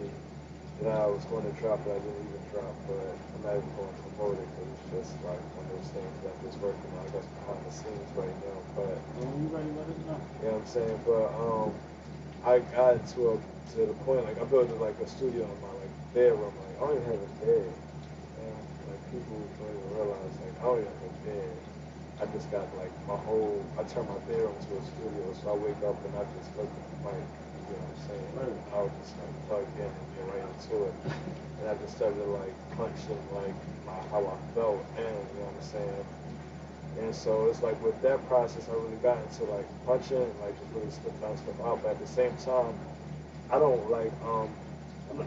that I was going to drop, but I didn't even drop. But I'm not even going to promote it because it's just like one of those things that I'm just working on. I guess behind the scenes right now. But When you ready, let us know. you know what I'm saying? But I got to the point like I built like a studio in my like bedroom. Like I don't even have a bed. And like people don't even realize like I don't even have a bed. I just got like I turned my bedroom into a studio. So I wake up and I just look at the mic. You know what I'm saying? Right. I'll just like plug in and get right into it. And I just started like punching like how I felt and you know what I'm saying? And so it's like with that process, I really got into like punching, like just really spitting stuff out. But at the same time, I don't like,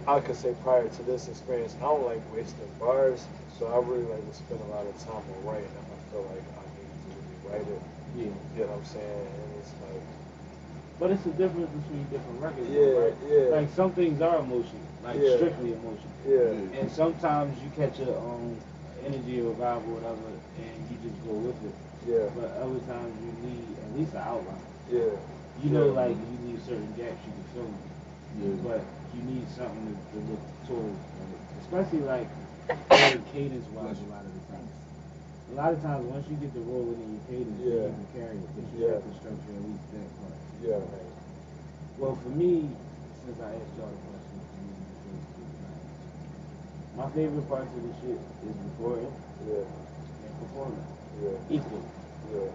I could say prior to this experience, I don't like wasting bars. So I really like to spend a lot of time on writing if I feel like I need to really write it. Yeah. You know what I'm saying? And it's like. But it's the difference between different records, Yeah, right? yeah. Like some things are emotional, like Yeah. strictly emotional. Yeah. And sometimes you catch a energy or vibe or whatever, and you just go with it. Yeah. But other times you need at least an outline. Yeah. You know, Yeah. like you need certain gaps you can fill in. Yeah. But you need something to look towards, right? Especially like cadence wise a lot of the times. A lot of times once you get the rolling in your cadence, Yeah. you can carry it, but you Yeah. have to structure at least that part. Yeah. Right. Well, for me, since I asked y'all the question, my favorite parts of the shit is recording Yeah. and performing. Yeah. Equally. Yeah.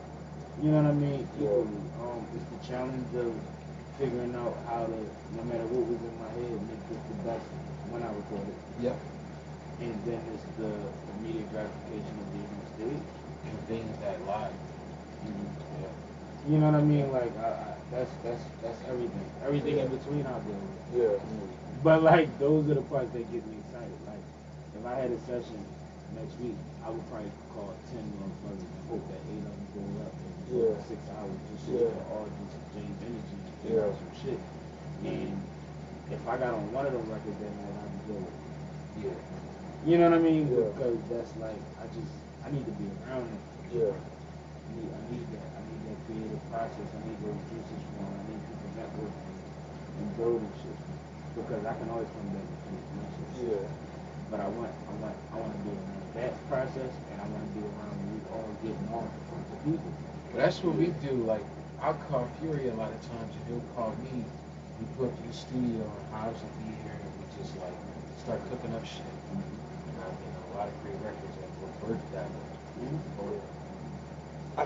You know what I mean? Yeah. Equally. It's the challenge of figuring out how to, no matter what was in my head, make this the best when I record it. Yep. And then it's the immediate gratification of being on stage. And things that live. Yeah. You know what I mean? Like that's everything. Everything in between I'll deal with. Yeah. But like those are the parts that get me excited. Like if I had a session next week, I would probably call 10 motherfuckers and hope that 8 of them go up and Yeah. 6 hours just so Yeah. we can all just exchange energy and Yeah. figure out some shit. And if I got on one of them records that night, I'd be good. Yeah. You know what I mean? Yeah. Because that's like I need to be around it. Yeah. I need that. I need that creative process. I need those juices flowing. I need people networking and building shit. Because I can always come back and finish my shit. Yeah. But I want to be around that process, and I want to be around when we all getting off to people. But that's what we do. Like, I'll call Fury a lot of times, and he'll call me. We put up to the studio, and Hobbs will be here, and we just like start cooking up shit. And I mean, a lot of great records that were birthed that way. I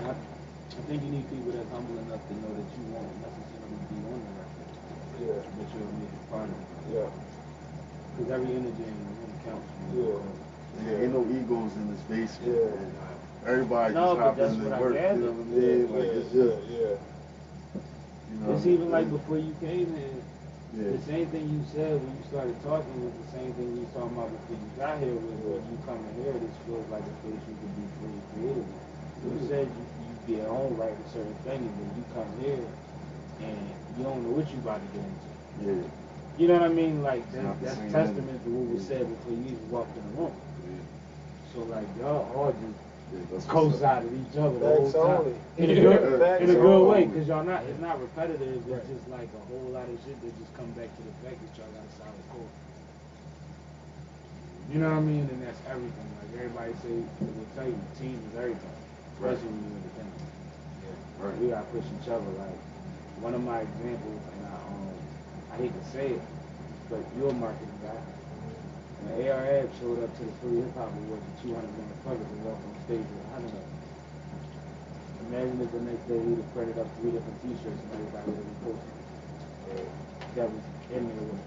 think you need people that's humble enough to know that you won't necessarily be on the record. Yeah. but you'll make it fun. Yeah. Because every energy in the room counts. Yeah. Yeah, ain't no egos in this basement. Yeah. Man. Everybody No, just but hopping that's in what and I work. You gathered. know what I mean? Like it's just, you know. It's even like before you came here, Yeah. the same thing you said when you started talking was the same thing you was talking about before you got here was when you come in here, this feels like a place you could be free and creative. You said you be at home writing a certain thing and then you come here and you don't know what you about to get into. Yeah. You know what I mean? Like Not the that's same testament to what was energy. said before you even walked in the room. Yeah. So like y'all all just Yeah, that's what's up. co-sided each other the whole Facts time. only. In a good, Facts in a good way, only. because y'all not, it's not repetitive. It's just like a whole lot of shit that just come back to the fact that y'all got a solid core. You know what I mean? And that's everything. Like everybody say, they will tell you, team is everything, especially when you're independent. Yeah. Right. We gotta push each other. Like one of my examples, and I hate to say it, but you're a marketing guy. When ARAB showed up to the Free Hip Hop Awards with 200 motherfuckers and walked on stage with 100 of them. Imagine if the next day he'd have printed up 3 different t-shirts and everybody would have posted that was in there with him.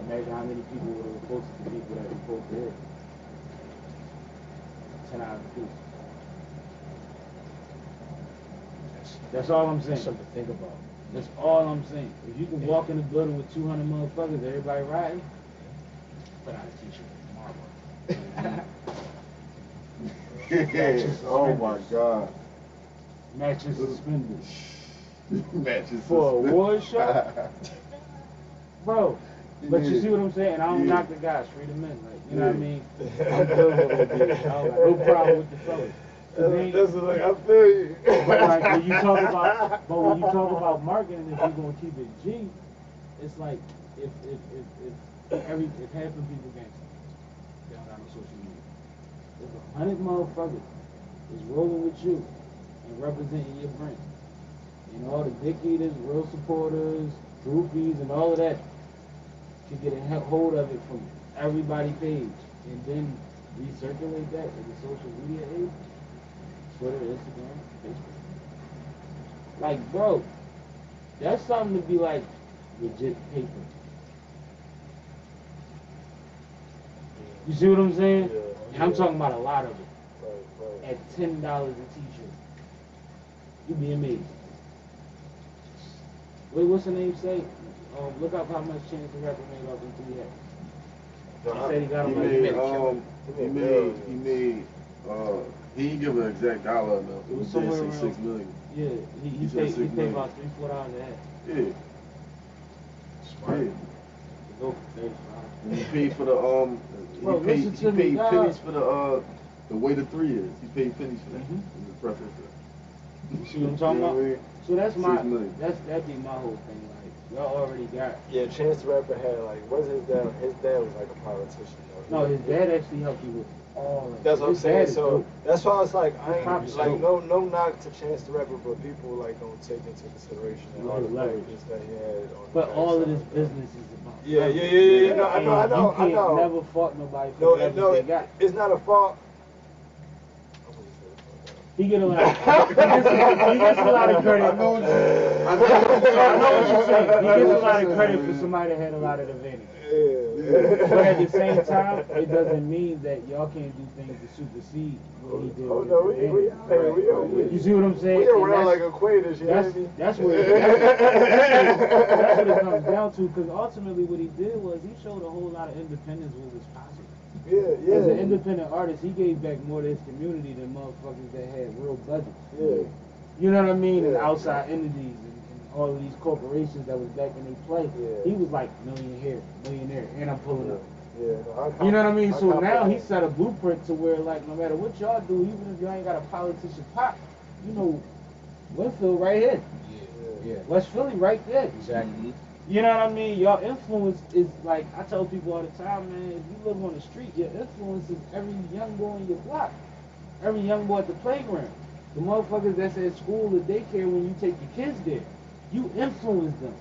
Imagine how many people would have posted the people that we posted here. 10 out of 2. That's all I'm saying. Something to think about. That's all I'm saying. If you can walk in the building with 200 motherfuckers, everybody riding, put out a t-shirt tomorrow. Oh my God. Matching suspenders. Matches For a suspended. award show? Bro. But you Yeah. see what I'm saying? And I don't Yeah. knock the guys, free the men. Like, you know what I Yeah. mean? I'm good with what they do. I don't got no problem with the fellas. 'Cause they ain't- That's like, I feel you. But like when you talk about marketing, if you're gonna keep it G, it's like if half of people gangster, they don't got no social media. If 100 motherfuckers is rolling with you and representing your brand, and all the dick eaters, real supporters, groupies, and all of that can get a hold of it from everybody's page, and then recirculate that in the social media age. Twitter, Instagram, Facebook. Like, bro, that's something to be like legit paper. You see what I'm saying? Yeah, And I'm yeah. talking about a lot of it. Right. At $10 a t-shirt. You'd be amazed. Wait, what's the name say? Look up how much Chance the Rapper made off them 3 hats. He said he got He them like he didn't give an exact dollar amount. It was He did somewhere say around- 6 million. Yeah, he He said paid 6 million. about $3-4 a hat. Yeah. Smart. Yeah. To go for 35. And he paid for the Bro, he paid, listen to he me, paid dog. pennies for the way the 3 is. He paid pennies for that. Mhm. In the preface. You see what I'm talking You know about? what I mean? So that's my 6 million. that'd be my whole thing. Like y'all already got. Yeah, Chance the Rapper had like, what's his dad? His dad was like a politician. Though. No, his dad actually helped you with all that. That's what I'm His saying. dad is So dope. that's why it's like I Probably ain't like dope. no knock to Chance the Rapper, but people like don't take into consideration Yeah, all the like- leverage that he had. On But the all of backside. this business is about. Yeah. No, I And know. You can't I know. never fault nobody for No, whatever no, they got. it's not a fault. He get a lot. He gets a lot of credit. I know what I know what you're saying. He gets a lot of credit for somebody that had a lot of advantage. But at the same time, it doesn't mean that y'all can't do things to supersede what he did. Oh with no, his we advantage. You see what I'm saying? We And around that's- like equators, you know what I mean? That's what it comes down to, because ultimately what he did was he showed a whole lot of independence what was possible. Yeah. As an independent artist, he gave back more to his community than motherfuckers that had real budgets. Yeah. You know what I mean? And Yeah. outside entities and all of these corporations that was back in their play. Yeah. He was like millionaire, and I'm pulling up. Yeah, no, You know what I mean? So now comprehend. he set a blueprint to where, like, no matter what y'all do, even if y'all ain't got a politician pop, you know, Winfield right here, Yeah. West Philly right there. Exactly. You know what I mean? Your influence is like, I tell people all the time, man, if you live on the street, your influence is every young boy in your block, every young boy at the playground, the motherfuckers that's at school or daycare when you take your kids there. You influence them.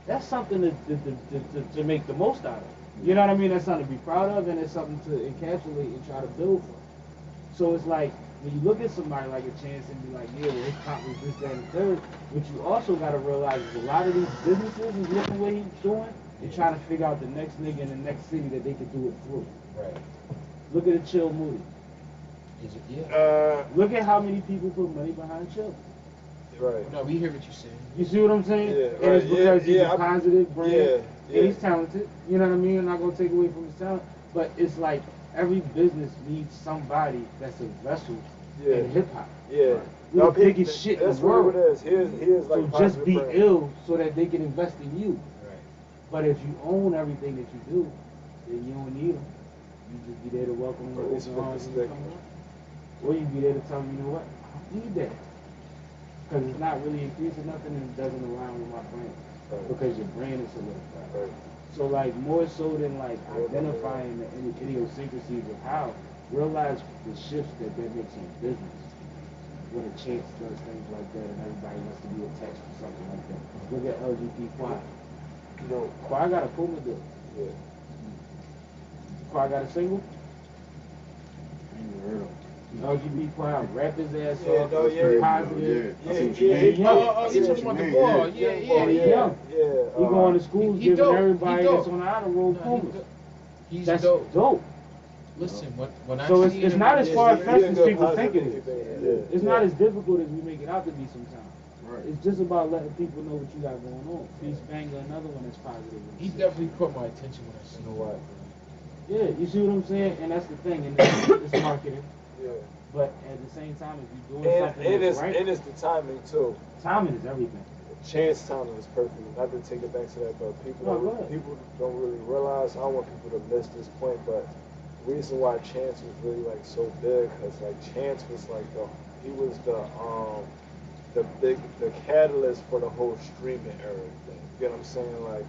That's something to make the most out of. You know what I mean? That's something to be proud of, and it's something to encapsulate and try to build for. So it's like, when you look at somebody like a Chance and be like, yeah, well, his pop was this, that, and the third, what you also got to realize is a lot of these businesses is looking what he's doing and trying to figure out the next nigga in the next city that they could do it through. Right. Look at the Chill Moody. Is it? Yeah. Look at how many people put money behind Chill. Right. No, we hear what you're saying. You see what I'm saying? Yeah, And it's because he's a I- positive brand, yeah. and he's talented. You know what I mean? I'm not gonna take away from his talent, but it's like every business needs somebody that's a vessel in hip hop. Yeah. We the biggest shit in That's the world. what it is. He is like So just be brand. ill so that they can invest in you. Right. But if you own everything that you do, then you don't need them. You just be there to welcome them Or at least with with open the arms when stick. they come in. Or you be there to tell them, you know what, I don't need that. Because it's not really increasing nothing and it doesn't align with my brand. Because your brand is solidified. Right. So like more so than like identifying the idiosyncrasies of how, realize the shifts that makes in business. When a Chance does things like that and everybody wants to be attached to something like that. Look at LGP Quad. You know, Quad got a Puma deal. Yeah. Quad got a single. I ain't heard of LGB Quad rap his ass Yeah, off. no, He's yeah. positive. Yeah, I see what you mean. He Oh, you Yeah, talking about the yeah, ball? yeah. Yeah, And he yeah. young. Yeah. He going to school he giving dope. everybody He that's dope. on the honor roll No, Pumas. He's That's dope. dope. Listen, when I So see it's him not in as this- far he's fetched a as good people think it positive is. thing. It's not as difficult as we make it out to be sometimes. Right. It's just about letting people know what you got going on. Feast Banger, another one that's positive. He definitely caught my attention when I seen You him. know what? Yeah, you see what I'm saying? And that's the thing. And it's marketing. Yeah. But at the same time, if you're doing something that's right, and it's the timing too. timing is everything. Chance timing was perfect. Not to take it back to that, but No, go ahead. people don't really realize. I don't want people to miss this point, but the reason why Chance was really like so big, because like Chance was like he was the catalyst for the whole streaming era thing. You get what I'm saying? Like,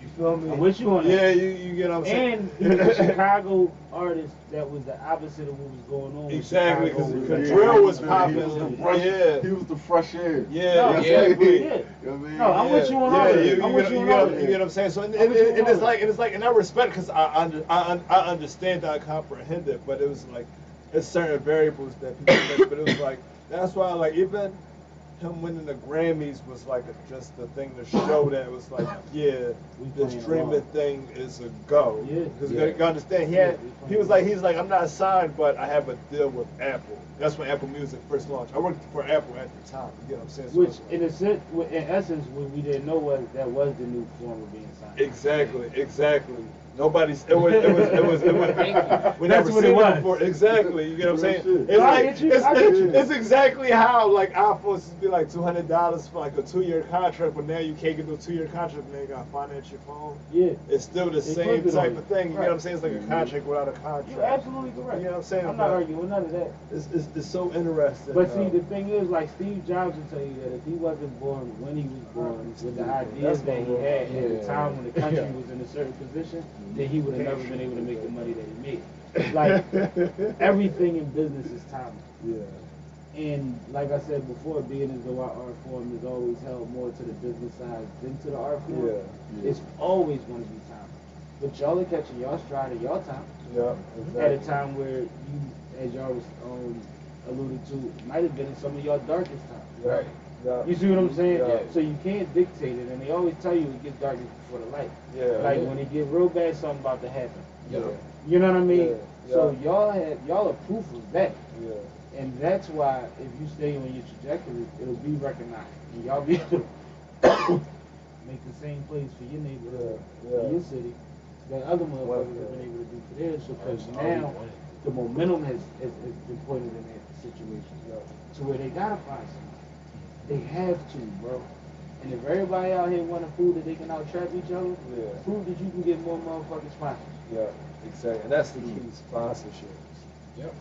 you feel me? I'm with you on that. Yeah, you get what I'm saying. And he was a Chicago artist that was the opposite of what was going on. Exactly, Chicago because was the like- drill was He popping. was the fresh, Yeah. he was the fresh air. Yeah, No, exactly. yeah. You know what I mean? No, I'm with you on all Yeah, that. you I'm with you on all that. get what I'm saying? So, and I'm with you on all it's like, and I respect because I understand that, I comprehend it, but it was like, it's certain variables that people miss, but it was like, that's why, like, even him winning the Grammys was like just the thing to show that it was like, yeah, the playing streaming along. thing is a go. Yeah. Because Yeah. you understand, he's like, I'm not signed, but I have a deal with Apple. That's when Apple Music first launched. I worked for Apple at the time. You get what I'm saying? So Which, it's like- in essence, what we didn't know was that was the new form of being signed. Exactly. Nobody's. It was. We That's never what seen it was. before. Exactly. You get what I'm saying? Real shit. It's No, I like get you, I get you. it's exactly how like iPhones used to be like $200 for like a 2-year contract, but now you can't get no 2-year contract. Now you gotta finance your phone. Yeah. It's still the They same flip it on type you. of thing. You Right. get what I'm saying? It's like a contract without a contract. You're absolutely correct. You know what I'm saying? I'm not But arguing none of that. It's so interesting. But see, the thing is, like Steve Jobs will tell you that if he wasn't born when he was born with the ideas that he had at the time when the country was in a certain position, then he would have never been able to make the money that he made. Like everything in business is timing. Yeah. And like I said before, being as though our art form is always held more to the business side than to the art form, Yeah. it's always going to be time. But y'all are catching y'all stride at y'all time. Yeah. At a time where you, as y'all was alluded to, might have been in some of y'all darkest times. Right. Yeah. You see what I'm saying? Yeah. So you can't dictate it, and they always tell you it gets darkest before the light. Yeah. Like when it get real bad, something about to happen. Yeah. You know what I mean? Yeah. So y'all are proof of that. Yeah. And that's why if you stay on your trajectory, it'll be recognized. And y'all be able to make the same plays for your neighborhood, for your city, that other motherfuckers have been able to do for theirs. Because now the momentum has been pointed in that situation. To where they gotta find somebody. They have to, bro. And if everybody out here wanna prove that they can out-trap each other, prove that you can get more motherfucking sponsors. Yeah, exactly. And that's the key, sponsorships. Yep.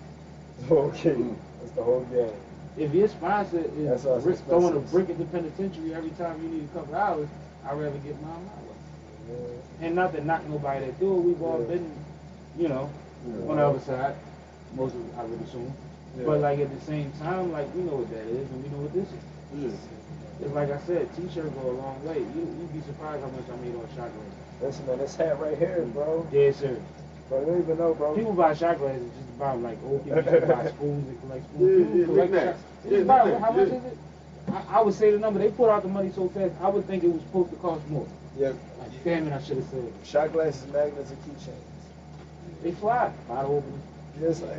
Okay, that's the whole game. If your sponsor is That's us throwing a expenses. brick at the penitentiary every time you need a couple hours, I'd rather get mine my way. And not to knock nobody that do it, we've all been, you know, on the other side. Most of I would assume. But like at the same time, like we know what that is and we know what this is. It's like I said, t-shirt go a long way. You'd be surprised how much I made on chocolate. Listen, man, this hat right here, bro. Dead serious. Bro, you don't even know, bro. People buy shot glasses just to buy like old people used to buy spoons and collect spoons. Yeah, Collect knickknacks. shots. Just buy how much is it? I would say the number. They put out the money so fast. I would think it was supposed to cost more. Yeah. Like, damn it, I should have said. Shot glasses, magnets, and keychains. They fly. Bottle openers.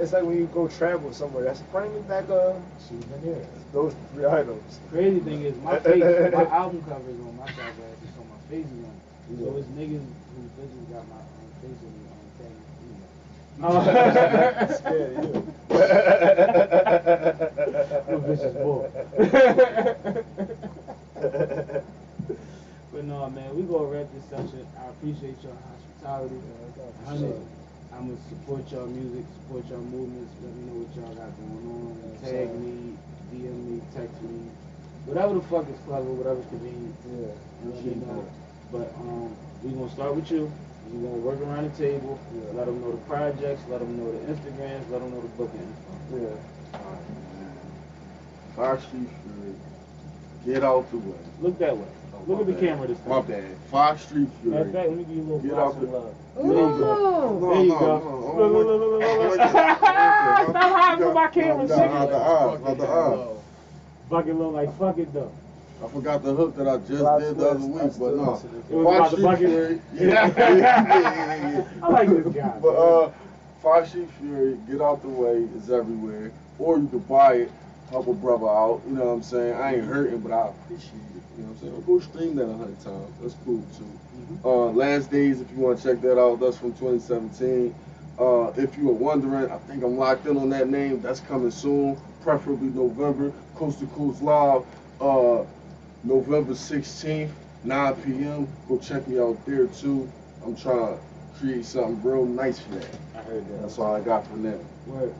It's like when you go travel somewhere. That's bring me back Souvenir. those 3 items. Crazy thing is, my face, my album cover is on my shot glasses, so my face is on it. So it's niggas who bitches got my face on the Scared you. No bitches more. But no, man, we gonna wrap this session. I appreciate your hospitality. I'm gonna support y'all music, support y'all movements. Let me know what y'all got going on. Tag me, DM me, text me, whatever the fuck is clever, whatever's convenient. Yeah. Let me know. But we gonna start with you. We gonna work around the table. Let them know the projects. Let them know the Instagrams. Let them know the booking. Yeah. Fire Street Fury, get out the way. Look that way. Look at the camera this time. My bad. Fire Street Fury. Matter of fact, let me give you a little Get blast out of the- love. Ooh. There you go. Look. Stop hiding from my camera, Not nigga. the eyes, not the eyes. Fucking look like fuck it though. I forgot the hook that I just did the other week, but no. It was about the bucket. Fury. Yeah. I like this guy. But Fire Street Fury, get out the way, is everywhere. Or you can buy it, help a brother out. You know what I'm saying? I ain't hurting, but I appreciate it. You know what I'm saying? Go stream that 100 times. That's cool too. Last Days, if you want to check that out, that's from 2017. If you were wondering, I think I'm locked in on that name. That's coming soon, preferably November. Coast to Coast Live, November 16th, 9 p.m. Go check me out there too. I'm trying to create something real nice for that. I heard that. That's all I got for now. Word.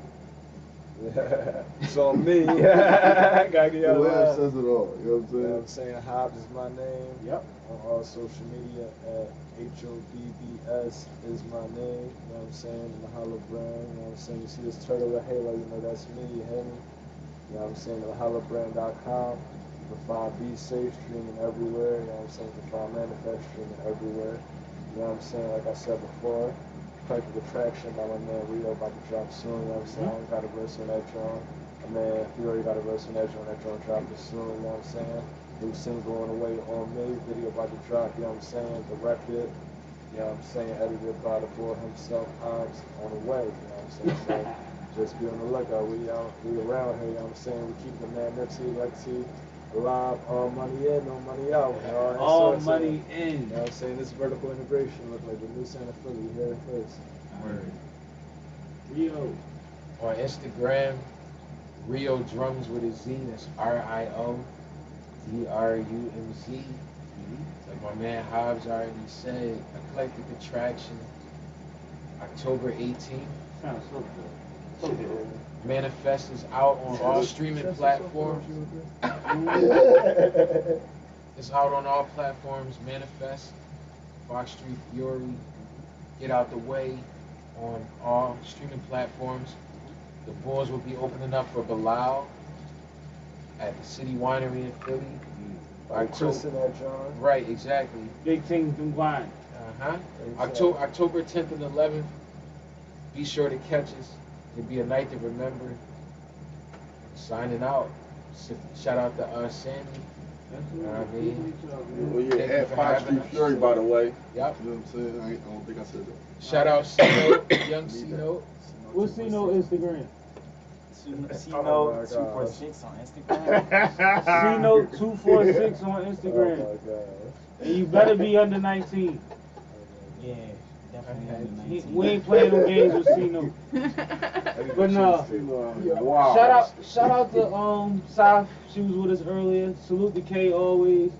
It's on me. Gotta get The y'all laugh love. says it all. You know what I'm You know saying? what I'm saying? Hobbs is my name. Yep. On all social media at HOBBS is my name. You know what I'm saying? In the Hollow Brand. You know what I'm saying? You see this turtle with halo, you know that's me, you hear me? You know what I'm saying? The hollowbrand.com. You can find Be Safe streaming everywhere. You know what I'm saying? You can find Manifest streaming everywhere. You know what I'm saying? Like I said before, Practical Attraction by my man Rio about to drop soon. You know what I'm saying? I ain't got a verse on that joint. My man, he already got a verse on that joint. That joint dropping soon. You know what I'm saying? New single on the way on me. Video about to drop. You know what I'm saying? The record. You know what I'm saying? Edited by the boy himself, Hobbs, on the way. You know what I'm saying? So just be on the lookout. We around here. You know what I'm saying? We keep the man Nipsey, Lexi alive. All money in, no money out. You know, All money in. You know what I'm saying? This vertical integration look like the new Santa Philly. You hear it first. Word. Rio. On Instagram, Rio Drums with a Z. That's RIODRUMZ. Like my man Hobbs already said, Eclectic Attraction, October 18th. Sounds so good. So good. Manifest is out on all streaming platforms. It's out on all platforms. Manifest, Fox Street Fury, Get Out the Way on all streaming platforms. The Bulls will be opening up for Bilal at the City Winery in Philly. Chris and that John. Right, exactly. Big things do wine. October 10th and 11th. Be sure to catch us. It'll be a night to remember. Signing out. Shout out to Sammie. Absolutely. You know what I mean? Well, yeah, Thank you at for Fire having Street us. Fury, by the way. Yep. You know what I'm saying? I don't think I said that. Shout out C-Note, young C-Note. What's C-Note Instagram? C-Note 246 on Instagram. C-Note 246 on Instagram. Oh my God. And you better be under 19. Yeah, definitely under 19. We ain't playing no games with C-Note. But no. Wow. Shout out to Saf. She was with us earlier. Salute to K always.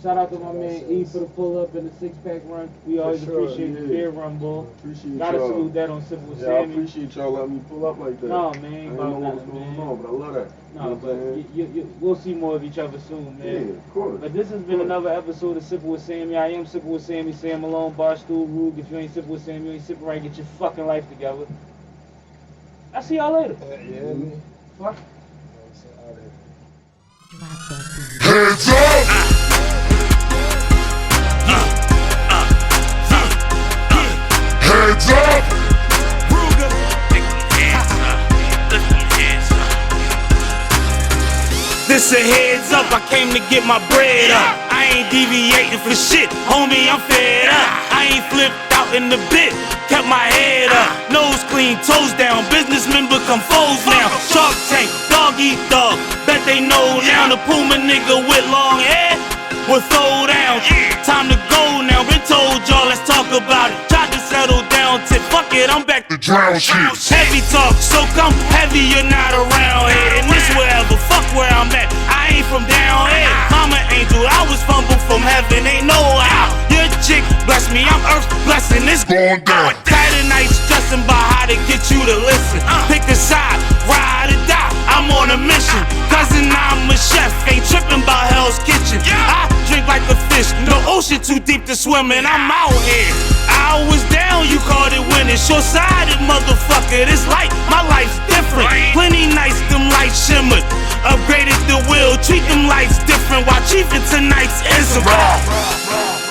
Shout out to my man E for the pull up and the 6-pack run. We always appreciate the beer run, boy. Appreciate Gotta y'all. salute that on Sippin with Yeah, I Sammie. appreciate y'all letting me pull up like that. No, man, I ain't didn't about know what was nothing, going man. on, but I love that. No, You know what I'm saying? but we'll see more of each other soon, man. Yeah, of course. But this has been another episode of Sippin with Sammie. I am Sippin with Sammie, Sam Malone, Barstool, Rube. If you ain't Sippin with Sammie, you ain't sipping right. Get your fucking life together. I'll see y'all later. Yeah, me. Fuck. Hands up! Hands up! It's a heads up, I came to get my bread up. I ain't deviating for shit, homie, I'm fed up. I ain't flipped out in the bit, kept my head up. Nose clean, toes down, businessmen become foes now. Shark Tank, dog eat dog, bet they know now. The Puma nigga with long hair will throw down. Time to go now, been told y'all, let's talk about it. Tried to settle down, tip, fuck it, I'm back to drown shit. Heavy talk, so come heavy, you're not around here. And this wherever, fuck where I'm at, I ain't from down here. Mama angel, I was fumbled from heaven, ain't no how. Your chick bless me, I'm earth's blessing, it's going down. Tired of night stressing about how to get you to listen. Pick a side, ride or die, I'm on a mission. Cousin, I'm a chef, ain't tripping about Hell's Kitchen. I drink like a fish, no ocean too deep to swim in, I'm out here. I was down, you called it winning. Short-sighted motherfucker, this light, my life's different. Plenty nights, them lights shimmered. Upgraded the wheel, treat them lights different while chiefing tonight's incident.